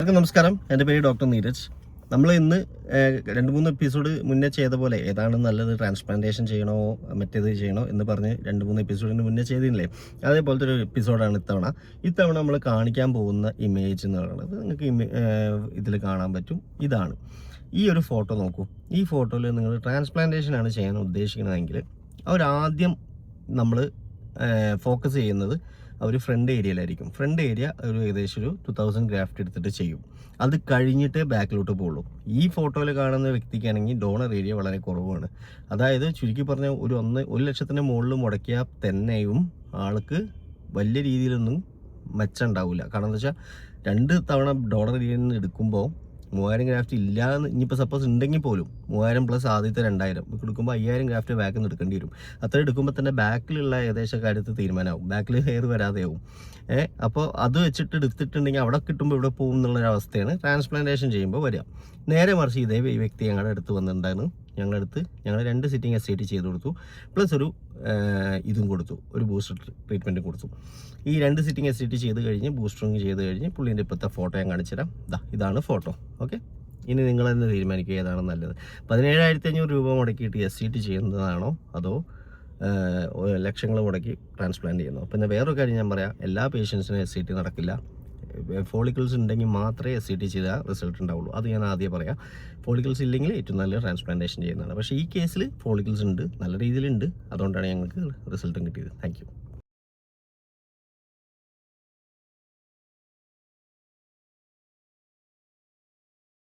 എല്ലാവർക്കും നമസ്കാരം. എൻ്റെ പേര് ഡോക്ടർ നീരജ്. നമ്മൾ ഇന്ന് 2-3 എപ്പിസോഡ് മുന്നേ ചെയ്ത പോലെ ഏതാണ് നല്ലത്, ട്രാൻസ്പ്ലാന്റേഷൻ ചെയ്യണോ മറ്റേത് ചെയ്യണോ എന്ന് പറഞ്ഞ് 2-3 എപ്പിസോഡിന് മുന്നേ ചെയ്തില്ലേ, അതേപോലത്തെ ഒരു എപ്പിസോഡാണ് ഇത്തവണ നമ്മൾ കാണിക്കാൻ പോകുന്ന ഇമേജ് എന്ന് പറയുന്നത് നിങ്ങൾക്ക് ഇതിൽ കാണാൻ പറ്റും. ഇതാണ് ഈ ഒരു ഫോട്ടോ. നോക്കൂ, ഈ ഫോട്ടോയിൽ നിങ്ങൾ ട്രാൻസ്പ്ലാന്റേഷനാണ് ചെയ്യാൻ ഉദ്ദേശിക്കുന്നതെങ്കിൽ അവരാദ്യം നമ്മൾ ഫോക്കസ് ചെയ്യുന്നത് അവർ ഫ്രണ്ട് ഏരിയയിലായിരിക്കും. ഫ്രണ്ട് ഏരിയ ഒരു ഏകദേശം ഒരു 2000 ഗ്രാഫ്റ്റ് എടുത്തിട്ട് ചെയ്യും. അത് കഴിഞ്ഞിട്ട് ബാക്കിലോട്ട് പോകുള്ളൂ. ഈ ഫോട്ടോയിൽ കാണുന്ന വ്യക്തിക്കാണെങ്കിൽ ഡോണർ ഏരിയ വളരെ കുറവാണ്. അതായത് ചുരുക്കി പറഞ്ഞാൽ ഒരു 1 ലക്ഷത്തിന് മുകളിൽ മുടക്കിയാൽ തന്നെയും ആൾക്ക് വലിയ രീതിയിലൊന്നും മെച്ചം ഉണ്ടാവില്ല. കാരണം എന്താ വെച്ചാൽ 2 തവണ ഡോണർ ഏരിയയിൽ നിന്ന് എടുക്കുമ്പോൾ 3000 ഗ്രാഫ്റ്റ് ഇല്ലാന്ന് ഇനിയിപ്പോൾ സപ്പോസ് ഉണ്ടെങ്കിൽ പോലും 3000 പ്ലസ് ആദ്യത്തെ 2000 എടുക്കുമ്പോൾ 5000 ഗ്രാഫ്റ്റ് ബാക്കിൽ നിന്ന് എടുക്കേണ്ടി വരും. അത്ര എടുക്കുമ്പോൾ തന്നെ ബാക്കിലുള്ള ഏകദേശം കാര്യത്തിൽ തീരുമാനമാവും, ബാക്കിൽ ഹെയർ വരാതെയാവും. അപ്പോൾ അത് വെച്ചിട്ട് എടുത്തിട്ടുണ്ടെങ്കിൽ അവിടെ കിട്ടുമ്പോൾ ഇവിടെ പോകും എന്നുള്ളൊരവസ്ഥയാണ് ട്രാൻസ്പ്ലാന്റേഷൻ ചെയ്യുമ്പോൾ വരിക. നേരെ മറിച്ച് ഇതേ വ്യക്തി ഞങ്ങളുടെ അടുത്ത് വന്നിട്ടുണ്ടായിരുന്നു. ഞങ്ങൾ 2 സിറ്റിംഗ് SCT ചെയ്ത് കൊടുത്തു, പ്ലസ് ഒരു ഇതും കൊടുത്തു, ഒരു ബൂസ്റ്റർ ട്രീറ്റ്മെൻറ്റ് കൊടുത്തു. ഈ 2 സിറ്റിംഗ് SCT ചെയ്ത് കഴിഞ്ഞ് ബൂസ്റ്ററിങ് ചെയ്ത് കഴിഞ്ഞ് പുള്ളീൻ്റെ ഇപ്പോഴത്തെ ഫോട്ടോ ഞാൻ കാണിച്ചു തരാം. ഇതാണ് ഫോട്ടോ. ഓക്കെ, ഇനി നിങ്ങൾ തന്നെ തീരുമാനിക്കുക ഏതാണ് നല്ലത്. 17,500 രൂപ മുടക്കിയിട്ട് SCT ചെയ്യുന്നതാണോ അതോ ലക്ഷങ്ങൾ മുടക്കി ട്രാൻസ്പ്ലാന്റ് ചെയ്യുന്നു. പിന്നെ വേറൊരു കാര്യം ഞാൻ പറയാം, എല്ലാ പേഷ്യൻസിനും SCT നടക്കില്ല. ഫോളിക്കിൾസ് ഉണ്ടെങ്കിൽ മാത്രമേ SCT ചെയ്താൽ റിസൾട്ട് ഉണ്ടാവുള്ളൂ. അത് ഞാൻ ആദ്യം പറയാം. ഫോളിക്കിൾസ് ഇല്ലെങ്കിൽ ഏറ്റവും നല്ല ട്രാൻസ്പ്ലാന്റേഷൻ ചെയ്യുന്നതാണ്. പക്ഷേ ഈ കേസിൽ ഫോളിക്കിൾസ് ഉണ്ട്, നല്ല രീതിയിലുണ്ട്. അതുകൊണ്ടാണ് ഞങ്ങൾക്ക് റിസൾട്ടും കിട്ടിയത്. Thank you.